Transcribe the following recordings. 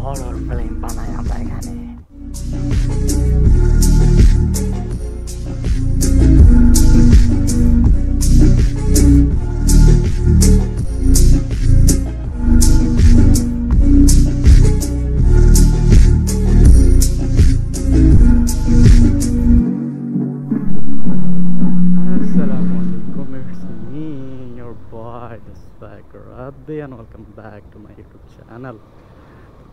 Horror film বানাই আমরা এখানে। And welcome back to my YouTube channel.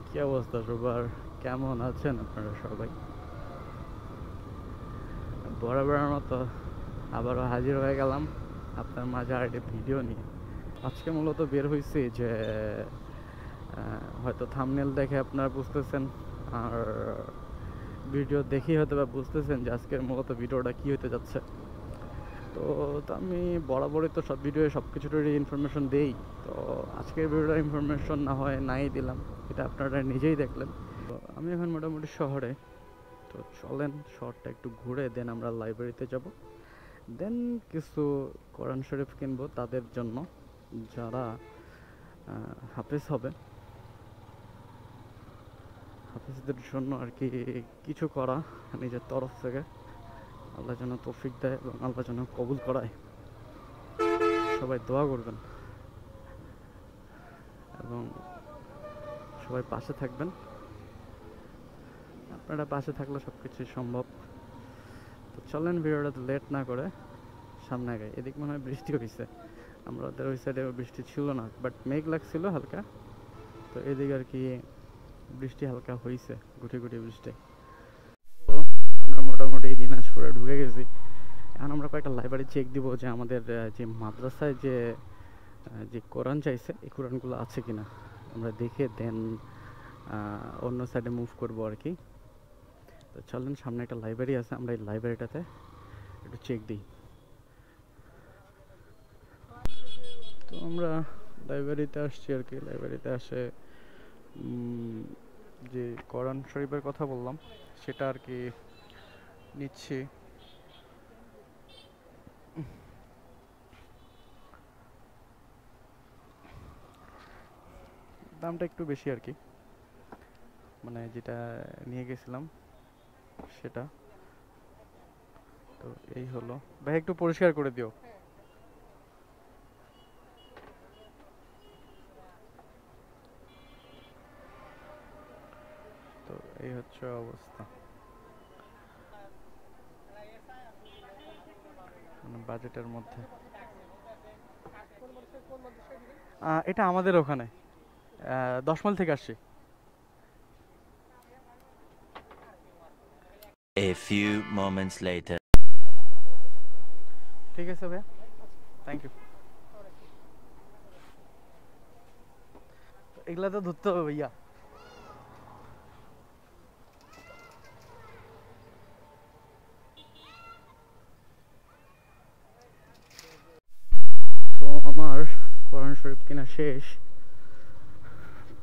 কি অবস্থা সবার, কেমন আছেন আপনারা সবাই? বরাবরের মতো আবারও হাজির হয়ে গেলাম আপনার মাঝে আরেকটি ভিডিও নিয়ে। আজকে মূলত বের হয়েছি যে হয়তো থাম্বনেল দেখে আপনারা বুঝতেছেন, আর ভিডিও দেখেই হয়তো বা বুঝতেছেন যে আজকের মূলত ভিডিওটা কি হতে যাচ্ছে। তো আমি বরাবরই তো সব ভিডিও সব কিছুরই ইনফরমেশন দেই, তো আজকের ভিডিওটা ইনফরমেশন না হয় নাই দিলাম, এটা আপনারা নিজেই দেখলেন। তো আমি এখন মোটামুটি শহরে, তো চলেন শহরটা একটু ঘুরে দেন আমরা লাইব্রেরিতে যাব, দেন কিছু কোরআন শরীফ কিনবো তাদের জন্য যারা হাফেজ হবে, হাফেজদের জন্য আর কি কিছু করা নিজের তরফ থেকে। আল্লাহ যেন তৌফিক দেয় এবং আল্লাহ যেন কবুল করায়। সবাই দোয়া করবেন এবং সবাই পাশে থাকবেন। আপনারা পাশে থাকলে সব কিছুই সম্ভব। তো চলেন ভিডিওটা লেট না করে সামনে আগে। এদিক মনে হয় বৃষ্টি হয়েছে, আমাদের ওই সাইডে বৃষ্টি ছিল না, বাট মেঘ লাগছিল হালকা। তো এদিকে আর কি বৃষ্টি হালকা হয়েছে, গুটি গুটি বৃষ্টি। তো আমরা মোটামুটি দিনাজপুরে ঢুকে গেছি। এখন আমরা কয়েকটা লাইব্রেরি চেক দিব যে আমাদের যে মাদ্রাসায় যে কোরআন চাইছে এই কোরআনগুলো আছে কিনা আমরা দেখে দেন অন্য সাইডে মুভ করবো আর কি। তো চলেন, সামনে একটা লাইব্রেরি আছে, আমরা এই লাইব্রেরিটাতে একটু চেক দিই। তো আমরা লাইব্রেরিতে আসছি আর কি। লাইব্রেরিতে আসে যে কোরআন শরীফের কথা বললাম সেটা আর কি নিচ্ছি। দামটা একটু বেশি আর কি, মানে যেটা নিয়ে গেছিলাম সেটা। তো এই হলো। ভাই একটু পরিষ্কার করে দিও। তো এই হচ্ছে অবস্থা, মানে বাজেটের মধ্যে। এটা আমাদের ওখানে 10 মাইল থেকে আসছি। A few moments later. ঠিক আছে ভাইয়া, থ্যাংক ইউ। এগুলা তো ধরতে হবে ভাইয়া। তো আমার কোরআন শরীফ কেনা শেষ,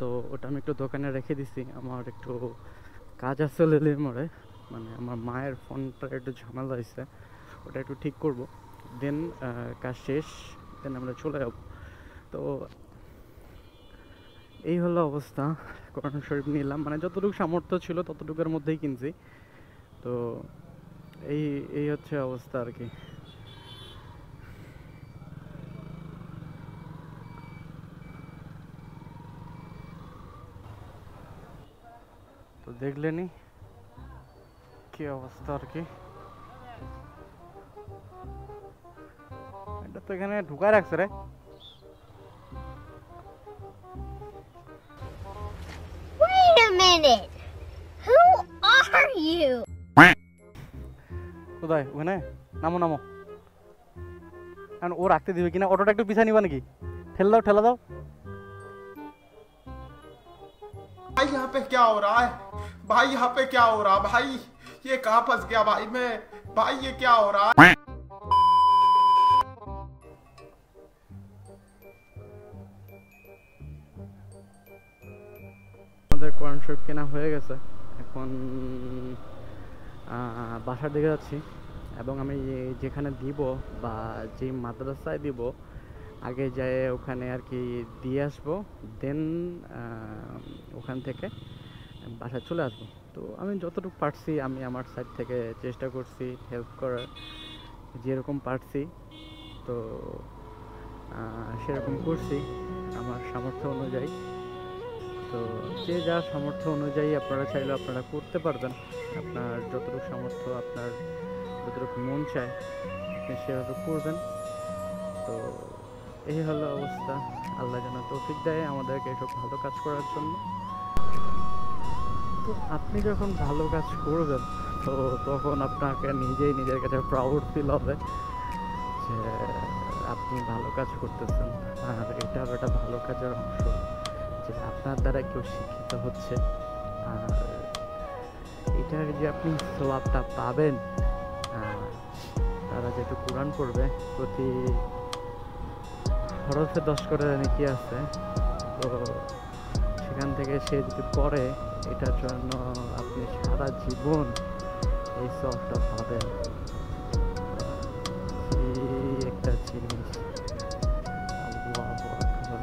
তো ওটা আমি একটু দোকানে রেখে দিছি। আমার একটু কাজ আছে লিলিমরে, মানে আমার মায়ের ফোনটা একটু ঝামেলা হয়েছে, ওটা একটু ঠিক করব, দেন কাজ শেষ, দেন আমরা চলে যাব। তো এই হলো অবস্থা। কোরআন শরীফ নিলাম, মানে যতটুকু সামর্থ্য ছিল ততটুকুর মধ্যেই কিনছি। তো এই এই হচ্ছে অবস্থা আর কি। তো দেখলেনি কি অবস্থা আর কি। এটা তো এখানে ঢুকায় রাখছে রে। Wait a minute. Who are you? কোথায়? ওখানে নামো নামো। কারণ ও রাখতে দিবে কিনা, অটোটা একটু পিছায় নিবা নাকি? ঠেলা দাও ঠেলা দাও। भाई यहाँ पे क्या हो रहा है? भाई यहाँ पे क्या हो रहा है? भाई ये कहाँ फंस गया भाई मैं? भाई ये क्या हो रहा है? আমাদের কোরআন শরীফ কেনা হয়ে গেছে, এখন বাসার দিকে যাচ্ছি। এবং আমি যেখানে দিব বা যে মাদ্রাসায় দিব আগে যায় ওখানে আর কি দিয়ে আসবো, দেন ওখান থেকে আমি বাসায় চলে আসবো। তো আমি যতটুকু পারছি আমি আমার সাইড থেকে চেষ্টা করছি হেল্প করার, যেরকম পারছি। তো সেরকম করছি আমার সামর্থ্য অনুযায়ী। তো যে যার সামর্থ্য অনুযায়ী আপনারা চাইলে আপনারা করতে পারবেন, আপনার যতটুকু সামর্থ্য, আপনার যতটুকু মন চায় আপনি সেভাবে করবেন। তো এই হলো অবস্থা। আল্লাহ যেন তৌফিক দেয় আমাদেরকে এসব ভালো কাজ করার জন্য। তো আপনি যখন ভালো কাজ করবেন তো তখন আপনাকে নিজেই নিজের কাছে প্রাউড ফিল হবে যে আপনি ভালো কাজ করতেছেন। আর এটাও একটা ভালো কাজের অংশ যে আপনার দ্বারা কেউ শিক্ষিত হচ্ছে, আর এটার যে আপনি সওয়াবটা পাবেন। তারা যেহেতু কোরআন পড়বে, প্রতি হরফে 10 করে নেকি আছে, তো সেখান থেকে সে যদি পড়ে এটার জন্য আপনি সারা জীবন এই সওয়াবটা পাবেন। এই একটা জিনিস, আল্লাহু আকবার।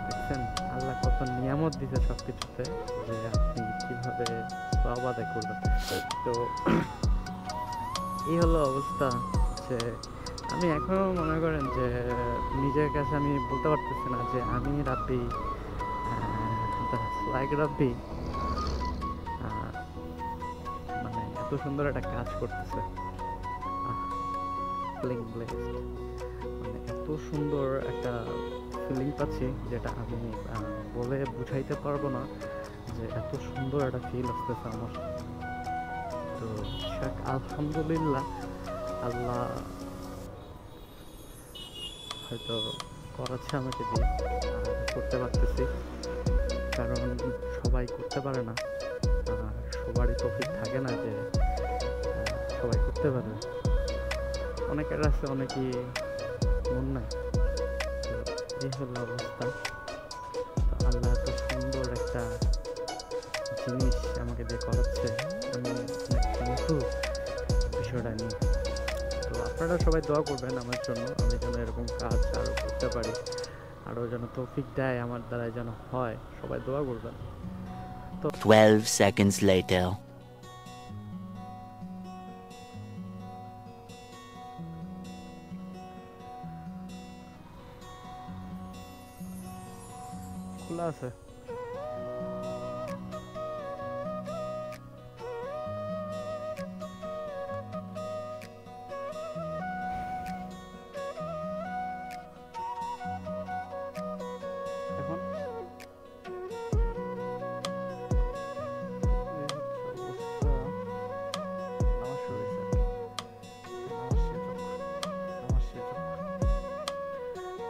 দেখছেন আল্লাহ কত নিয়ামত দিতে সবকিছুতে, যে আপনি কিভাবে সওয়াব আদায় করবেন। তো এই হলো অবস্থা যে আমি এখনো মনে করেন যে নিজের কাছে আমি বলতে পারতেছি না যে আমি রাব্বি, লাইক রাব্বি মানে এত সুন্দর একটা কাজ করতেছে, মানে এত সুন্দর একটা ফিলিং পাচ্ছি যেটা আমি বলে বুঝাইতে পারবো না, যে এত সুন্দর একটা ফিল আসতেছে আমার। তো আলহামদুলিল্লাহ, আল্লাহ হয়তো করাচ্ছে আমাকে দিয়ে, করতে পারতেছি, কারণ সবাই করতে পারে না, সবারই তৌফিক থাকে না যে সবাই করতে পারবে। অনেকের আছে, অনেকেই মন নাই। তো এই হলো অবস্থা। তো আল্লাহ এত সুন্দর একটা জিনিস আমাকে দিয়ে করাচ্ছে, আমি অনেক থ্যাঙ্কফুল বিষয়টা নিয়ে। তো আপনারা সবাই দোয়া করবেন আমার জন্য, আমি যেন এরকম কাজ আরও করতে পারি, আরও যেন তৌফিক দেয় আমার দ্বারা যেন হয়। সবাই দোয়া করবেন। তো 12 seconds later. খোলা আছে। এখন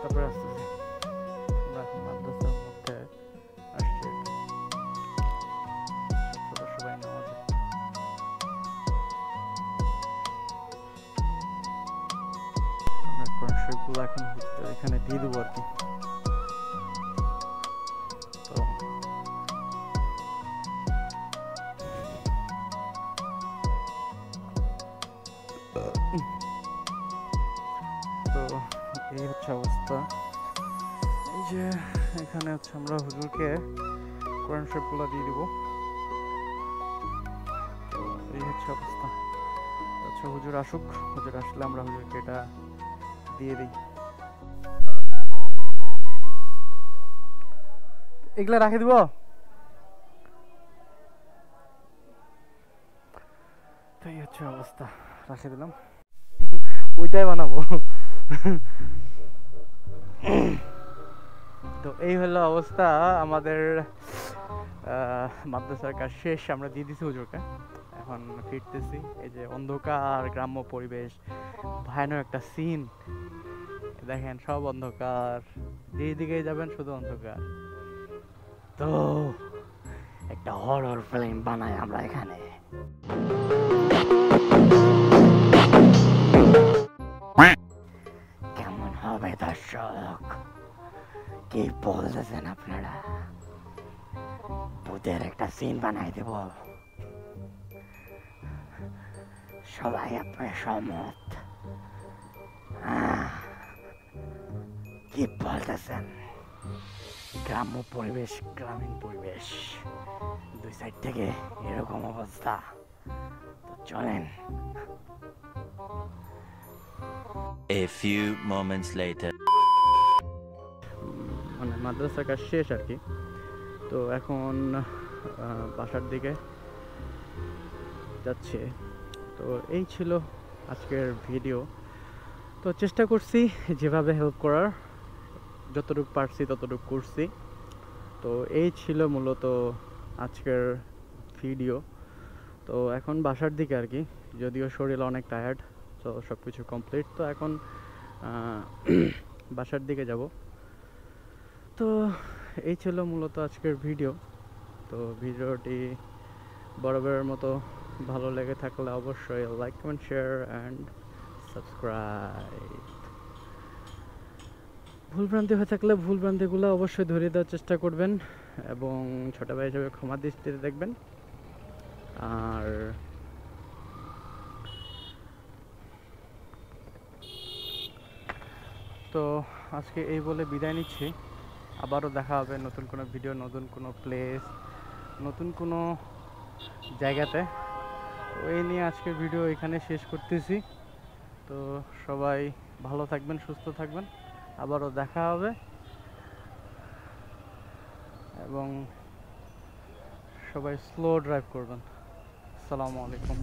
তারপরে আসতেছি আমরা এখন মাদ্রাসার মধ্যে আসছি, ছাত্ররা সবাই নামাজে। আমরা কোরআন শরীফগুলো এখন এখানে দিয়ে দেবো আর কি। তো এই হচ্ছে অবস্থা। এই যে এখানে হচ্ছে আমরা হুজুরকে কোরআন শরীফগুলো দিয়ে দিব। তো এই হচ্ছে অবস্থা। আচ্ছা হুজুর আসুক, হুজুর আসলে আমরা হুজুরকে এটা দিয়ে দিই। এগুলা রাখে দিব। তো এই হচ্ছে অবস্থা, রাখে দিলাম। ওইটাই বানাবো। তো এই হলো অবস্থা আমাদের। মাদ্রাসার কাজ শেষ, আমরা দিয়ে দিছি হুজুরকে, এখন ফিরতেছি। এই যে অন্ধকার গ্রাম্য পরিবেশ, ভয়ানক একটা সিন দেখেন, সব অন্ধকার, যেদিকে যাবেন শুধু অন্ধকার। তো একটা হরর ফিল্ম বানাই আমরা এখানে। কেমন হবে দর্শক, কি বলতেছেন আপনারা? ভূতের একটা সিন বানাই দেব, সবাই আপনার সম্মত? কি বলতেছেন? গ্রাম্য পরিবেশ, গ্রামীণ পরিবেশ, দুই সাইড থেকে এরকম অবস্থা। তো চলেন। A few moments later. মানে মাদ্রাসার কাজ শেষ আর কি। তো এখন বাসার দিকে যাচ্ছে। তো এই ছিল আজকের ভিডিও। তো চেষ্টা করছি যেভাবে হেল্প করার, যতটুকু পারছি ততটুকু করছি। তো এই ছিল মূলত আজকের ভিডিও। তো এখন বাসার দিকে আর কি, যদিও শরীর অনেক টায়ার্ড, তো সব কিছু কমপ্লিট। তো এখন বাসার দিকে যাব। তো এই ছিল মূলত আজকের ভিডিও। তো ভিডিওটি বরাবরের মতো ভালো লেগে থাকলে অবশ্যই like, comment, share and subscribe. ভুলভ্রান্তি হয়ে থাকলে ভুলভ্রান্তিগুলো অবশ্যই ধরিয়ে দেওয়ার চেষ্টা করবেন এবং ছোট ভাই হিসেবে ক্ষমা দৃষ্টিতে দেখবেন। আর তো আজকে এই বলে বিদায় নিচ্ছি। আবারও দেখা হবে নতুন কোনো ভিডিও, নতুন কোনো প্লেস, নতুন কোনো জায়গাতে। তো এই নিয়ে আজকের ভিডিও এখানে শেষ করতেছি। তো সবাই ভালো থাকবেন, সুস্থ থাকবেন, আবারও দেখা হবে এবং সবাই স্লো ড্রাইভ করবেন। আসসালামু আলাইকুম।